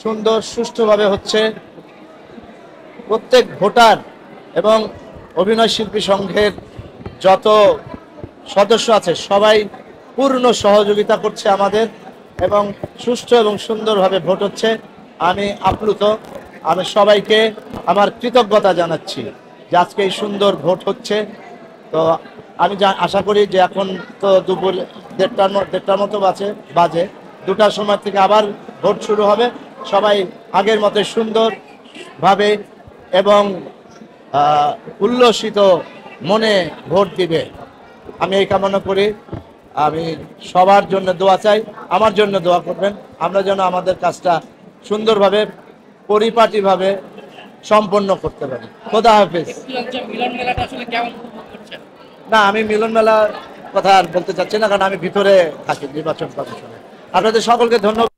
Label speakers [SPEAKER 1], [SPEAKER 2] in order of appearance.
[SPEAKER 1] সুন্দর সুষ্ঠুভাবে হচ্ছে। প্রত্যেক ভোটার এবং অভিনয় শিল্পী সংঘের যত সদস্য আছে সবাই পূর্ণ সহযোগিতা করছে আমাদের, এবং সুষ্ঠু এবং সুন্দরভাবে ভোট হচ্ছে। আমি আপ্লুত। আমি সবাইকে আমার কৃতজ্ঞতা জানাচ্ছি যে আজকে এই সুন্দর ভোট হচ্ছে। তো আমি আশা করি যে এখন তো দুপুর দেড়টার মতো বাজে 2টার সময় থেকে আবার ভোট শুরু হবে। সবাই আগের মতো সুন্দরভাবে এবং উল্লসিত মনে ভোট দিবে, আমি এই কামনা করি। আমি সবার জন্য দোয়া চাই, আমার জন্য দোয়া করবেন, আমরা যেন আমাদের কাজটা সুন্দরভাবে পরিপাটিভাবে সম্পন্ন করতে পারি। খোদা হাফেজ। না, আমি মিলন মেলা কথা আর বলতে চাচ্ছি না, কারণ আমি ভিতরে থাকি নির্বাচন কমিশনে। আপনাদের সকলকে ধন্যবাদ।